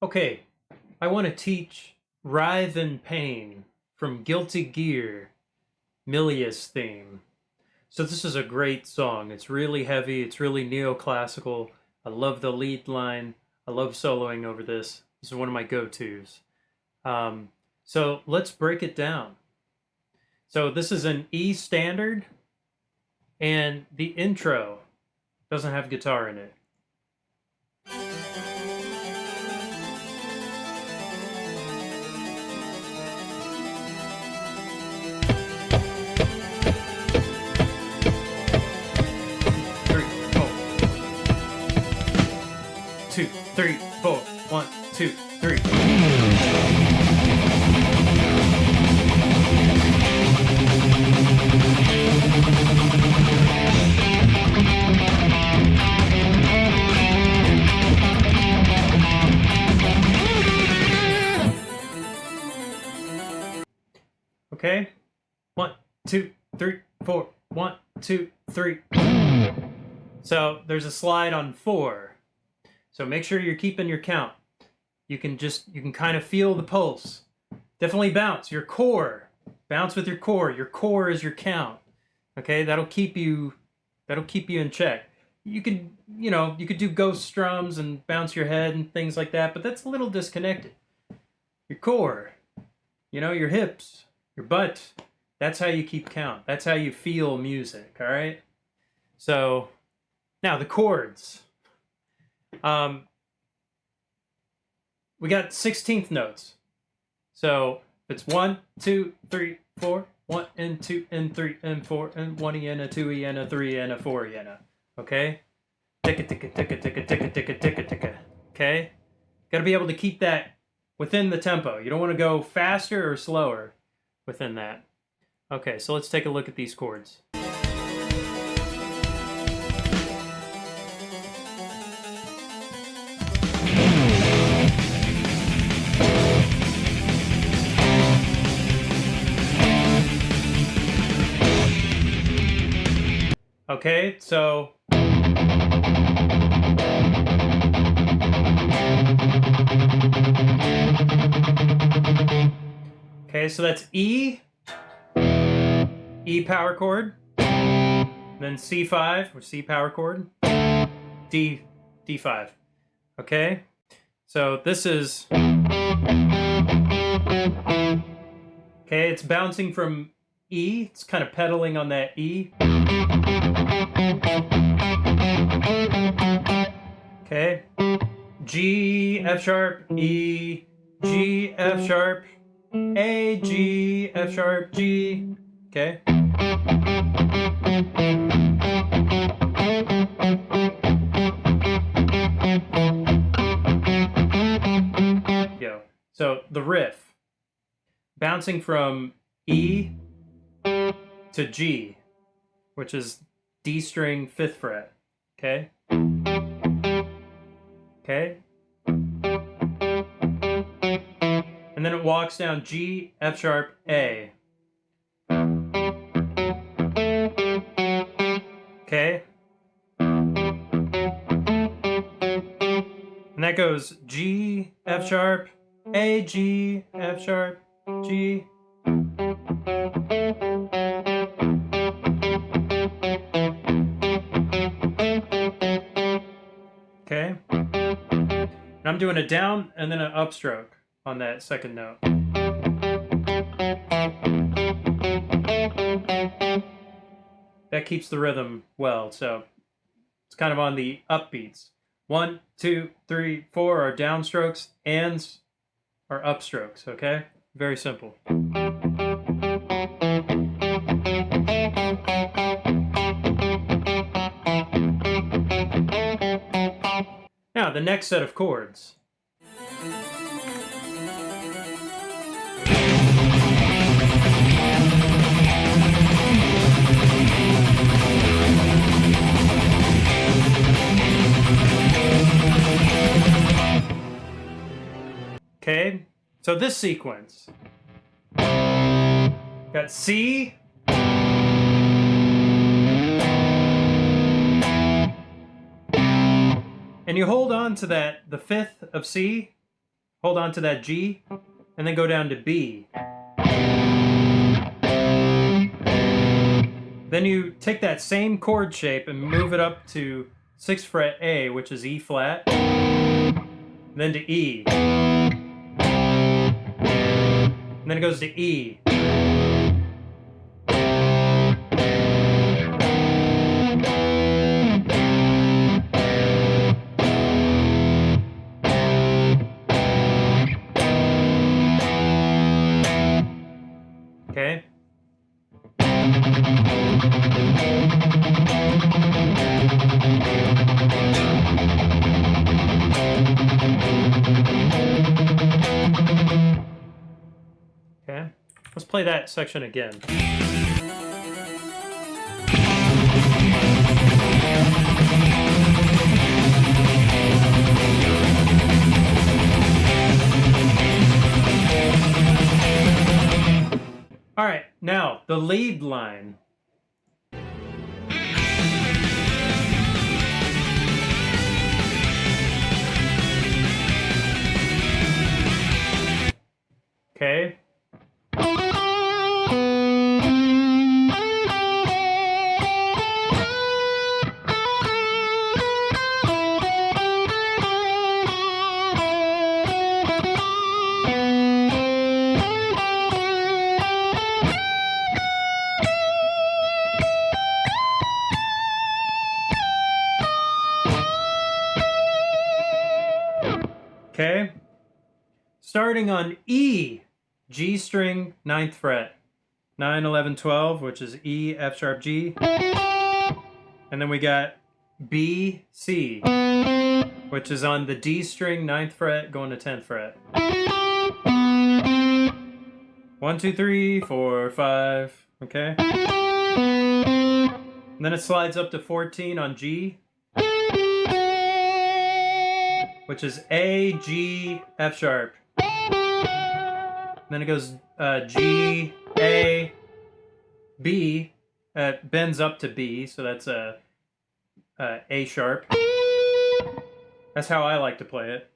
Okay, I want to teach Writhe and Pain from Guilty Gear, MILLIA's theme. So this is a great song. It's really heavy, it's really neoclassical. I love the lead line. I love soloing over this. This is one of my go-tos. So let's break it down. So this is an E standard, and the intro doesn't have guitar in it. Two, three, four. 1, 2, 3. Okay. 1, 2, 3, 4. 1, 2, 3. So there's a slide on 4. So make sure you're keeping your count. You can kind of feel the pulse. Definitely bounce your core. Bounce with your core. Your core is your count. Okay, that'll keep you in check. You could do ghost strums and bounce your head and things like that, but that's a little disconnected. Your core, your hips, your butt, that's how you keep count. That's how you feel music, all right? So, now the chords. We got 16th notes. So if it's 1, 2, 3, 4, 1 and 2 and 3 and 4 and 1 and a 2 and a 3 and a 4 and a. Okay? Ticka ticka ticka ticka ticka ticka ticka ticka. Okay? Gotta be able to keep that within the tempo. You don't want to go faster or slower within that. Okay, so let's take a look at these chords. Okay, so that's E power chord, then C5 or C power chord, D5. Okay, so this is it's bouncing from E. It's kind of pedaling on that E. Okay. G, F sharp, E, G, F sharp, A, G, F sharp, G. Okay. Yo. So the riff, bouncing from E to G, which is D string 5th fret. Okay. Okay. And then it walks down G, F sharp, A. Okay. And that goes G, F sharp, A, G, F sharp, G. Okay. And I'm doing a down and then an upstroke on that second note. That keeps the rhythm well, so it's kind of on the upbeats. 1, 2, 3, 4 are downstrokes, ands are upstrokes, okay? Very simple. Now, the next set of chords. Okay, so this sequence. Got C, and you hold on to that, the 5th of C, hold on to that G, and then go down to B. Then you take that same chord shape and move it up to 6th fret A, which is E flat, then to E. And then it goes to E. Okay. Okay, let's play that section again. All right, now the lead line. Okay. Okay. Starting on E, G string, 9th fret. 9, 11, 12, which is E, F sharp, G. And then we got B, C, which is on the D string, 9th fret, going to 10th fret. 1, 2, 3, 4, 5. Okay. And then it slides up to 14 on G, which is A, G, F sharp. And then it goes G, A, B, bends up to B, so that's A sharp. That's how I like to play it.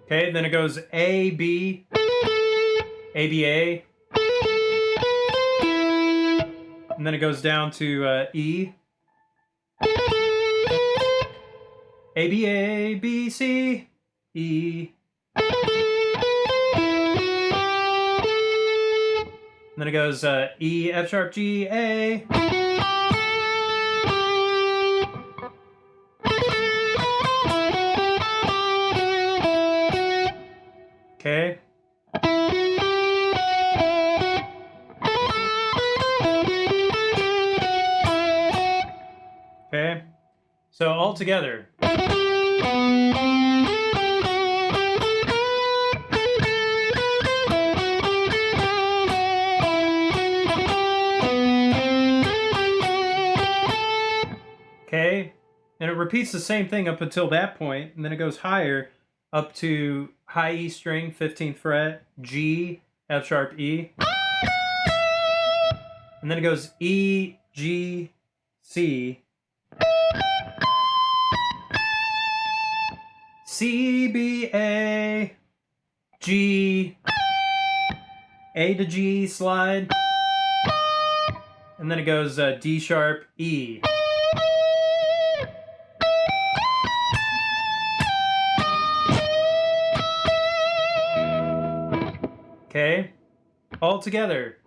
Okay, then it goes A, B, A, B, A. And then it goes down to E. A, B, C, E. And then it goes E, F sharp, G, A. Okay. Okay. So all together. Okay. And it repeats the same thing up until that point, and then it goes higher up to high E string, 15th fret, G, F sharp, E. And then it goes E, G, C, C, B, A, G, A to G slide. And then it goes D sharp, E. Okay, all together.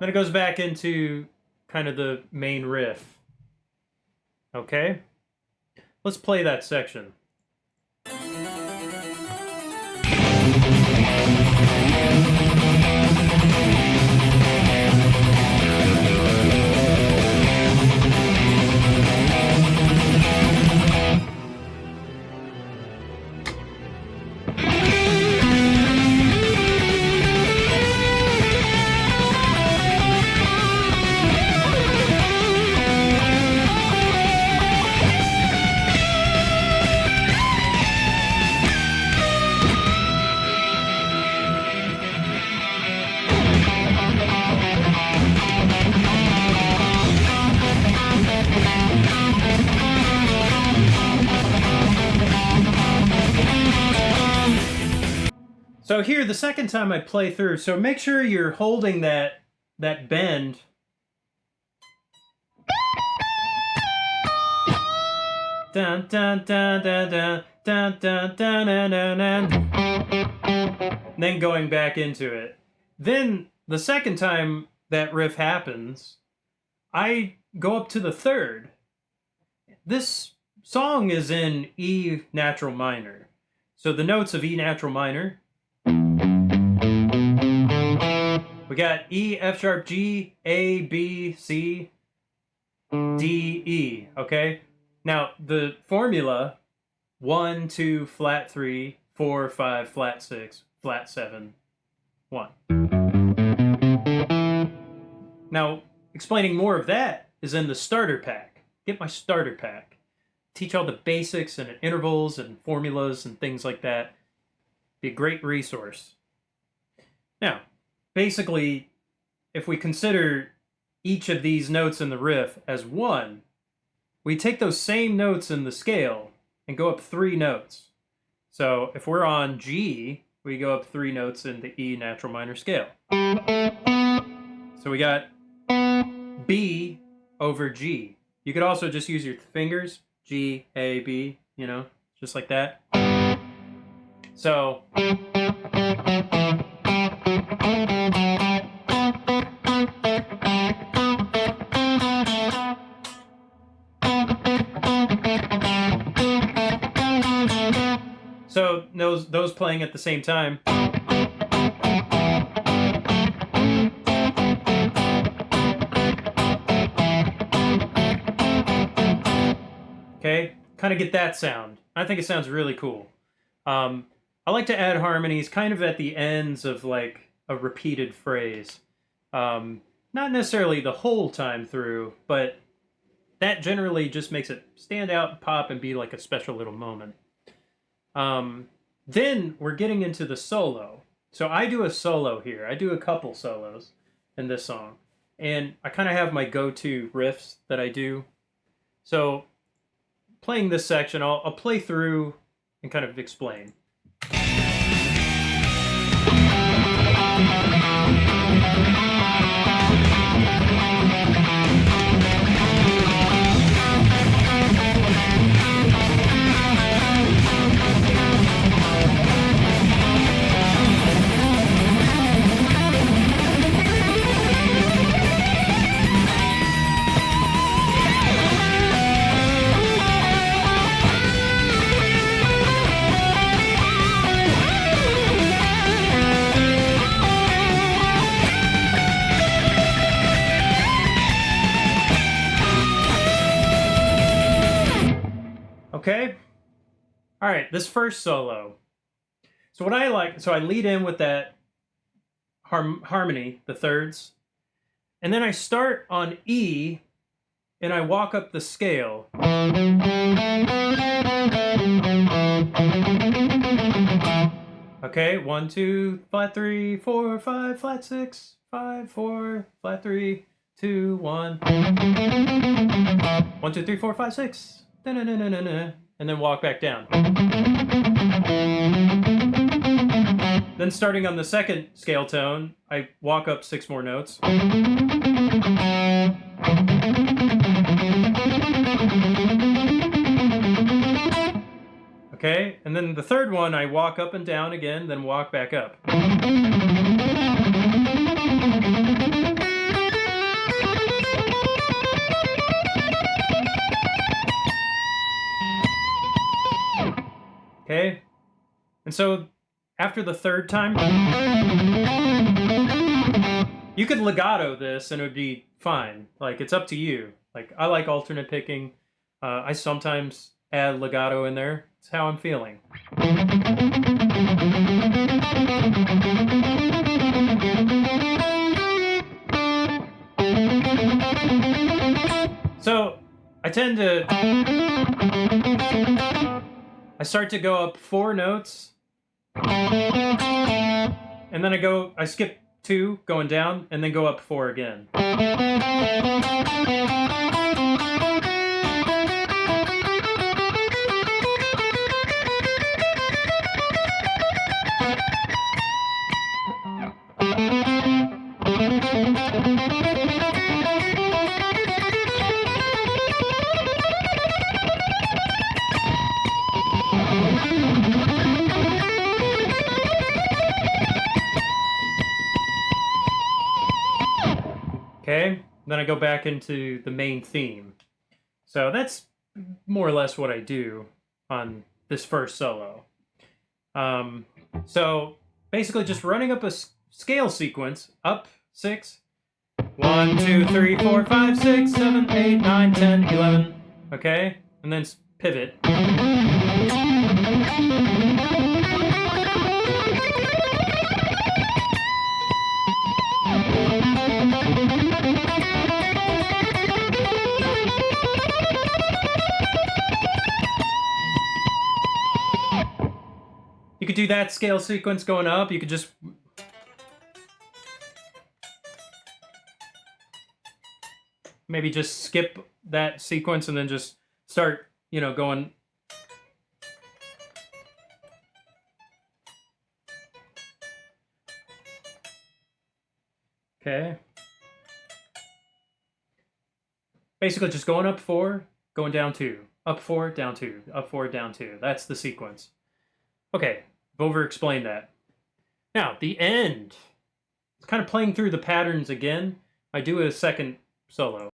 Then it goes back into kind of the main riff. Okay, let's play that section. So here, the second time I play through, so make sure you're holding that bend. Dun dun dun dun dun dun dun dun dun dun dun. Then going back into it. Then the second time that riff happens, I go up to the third. This song is in E natural minor. So the notes of E natural minor. We got E, F sharp, G, A, B, C, D, E, okay? Now, the formula, 1, 2, flat 3, 4, 5, flat 6, flat 7, 1. Now, explaining more of that is in the starter pack. Get my starter pack. Teach all the basics and intervals and formulas and things like that. Be a great resource. Now, basically, if we consider each of these notes in the riff as one, we take those same notes in the scale and go up 3 notes. So if we're on G, we go up 3 notes in the E natural minor scale. So we got B over G. You could also just use your fingers, G, A, B, you know, just like that. So those playing at the same time. Okay, kind of get that sound. I think it sounds really cool. I like to add harmonies kind of at the ends of like a repeated phrase. Not necessarily the whole time through, but that generally just makes it stand out and pop and be like a special little moment. Then we're getting into the solo. So I do a solo here. I do a couple solos in this song. And I kind of have my go-to riffs that I do. So playing this section, I'll play through and kind of explain. Okay? All right, this first solo. So what I like, so I lead in with that harmony, the thirds, and then I start on E, and I walk up the scale. Okay, 1, 2, flat 3, 4, 5, flat 6, 5, 4, flat 3, 2, 1. 1, 2, 3, 4, 5, 6. And then walk back down. Then starting on the second scale tone, I walk up 6 more notes. Okay, and then the third one, I walk up and down again, then walk back up. Okay, and so after the third time, you could legato this and it would be fine. Like, it's up to you. Like, I like alternate picking. I sometimes add legato in there. It's how I'm feeling. So I tend to... I start to go up 4 notes, and then I skip 2 going down, and then go up 4 again. Okay, then I go back into the main theme. So that's more or less what I do on this first solo. So basically just running up a scale sequence, up 6, 1, 2, 3, 4, 5, 6, 7, 8, 9, 10, 11, okay? And then pivot. You could do that scale sequence going up. You could just... maybe just skip that sequence and then just start, you know, going... Okay. Basically just going up 4, going down 2. Up 4, down 2. Up 4, down 2. That's the sequence. Okay, I've over-explained that. Now, the end. It's kind of playing through the patterns again. I do a second solo.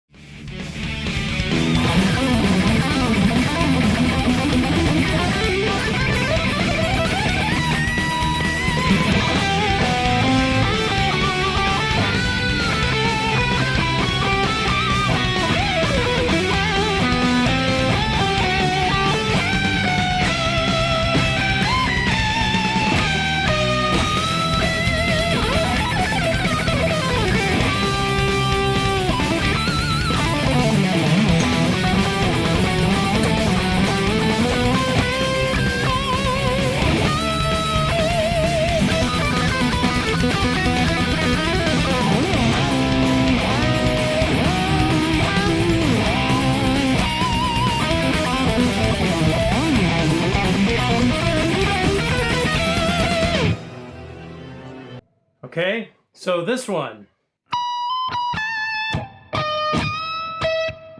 Okay, so this one,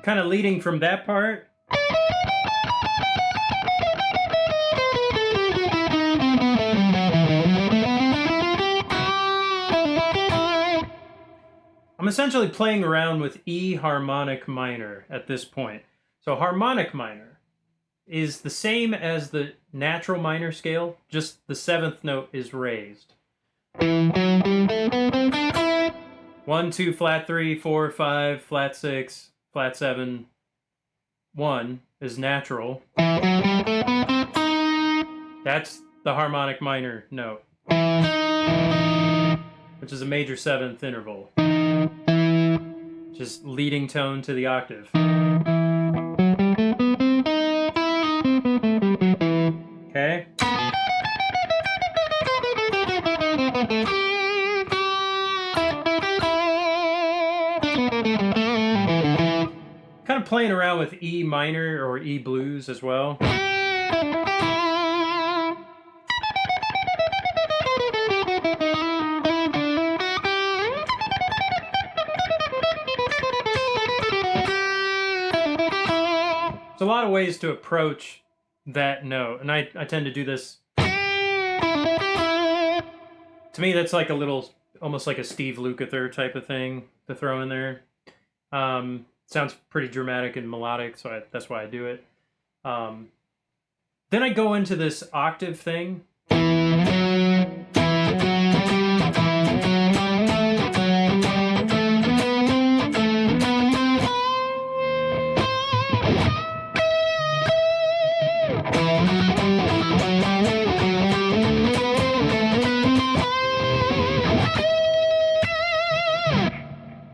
kind of leading from that part. I'm essentially playing around with E harmonic minor at this point. So harmonic minor is the same as the natural minor scale, just the 7th note is raised. 1, 2, flat 3, 4, 5, flat 6, flat 7, 1 is natural. That's the harmonic minor note, which is a major 7th interval, just leading tone to the octave. Okay. Kind of playing around with E minor or E blues as well. There's a lot of ways to approach that note, and I tend to do this. To me, that's like a little, almost like a Steve Lukather type of thing to throw in there. Sounds pretty dramatic and melodic, so that's why I do it. Then I go into this octave thing.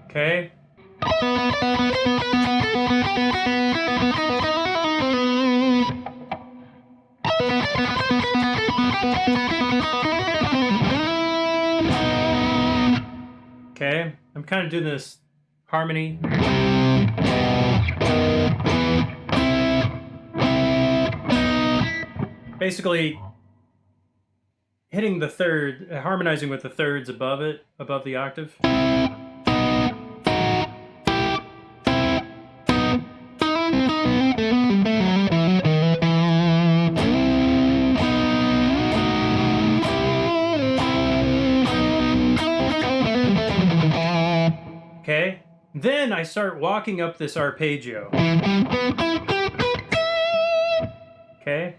Okay. Okay, I'm kind of doing this harmony. Basically, hitting the third, harmonizing with the thirds above it, above the octave. Okay, Then I start walking up this arpeggio. Okay?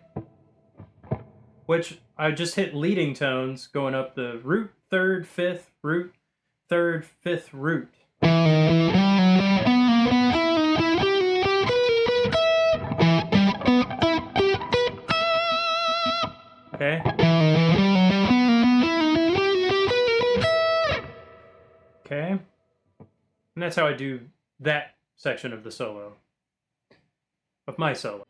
Which I just hit leading tones going up the root, third, fifth, root, third, fifth, root. Okay? Okay? And that's how I do that section of the solo. Of my solo.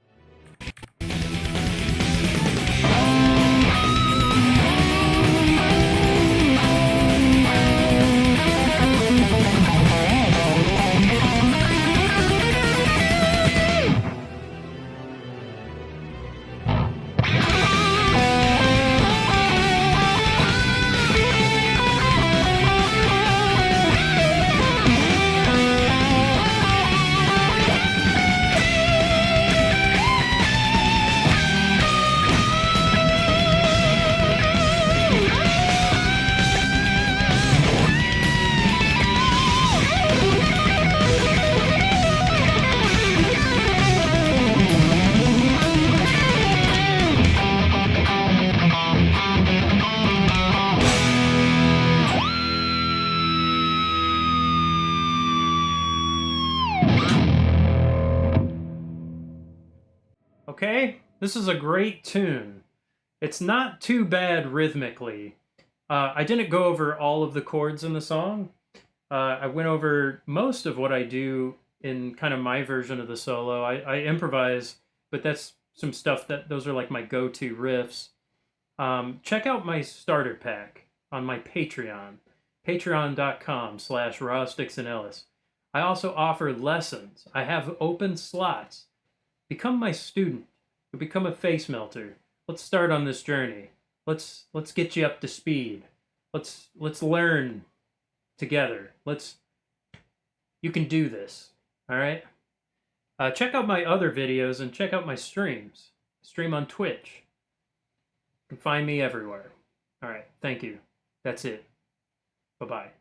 Okay, this is a great tune. It's not too bad rhythmically. I didn't go over all of the chords in the song. I went over most of what I do in kind of my version of the solo. I improvise, but that's some stuff those are like my go-to riffs. Check out my starter pack on my Patreon, patreon.com/rawsticksandellis. I also offer lessons. I have open slots. Become my student. You'll become a face melter. Let's start on this journey. Let's get you up to speed. Let's learn together. You can do this. All right? Check out my other videos and check out my streams. I stream on Twitch. You can find me everywhere. All right. Thank you. That's it. Bye-bye.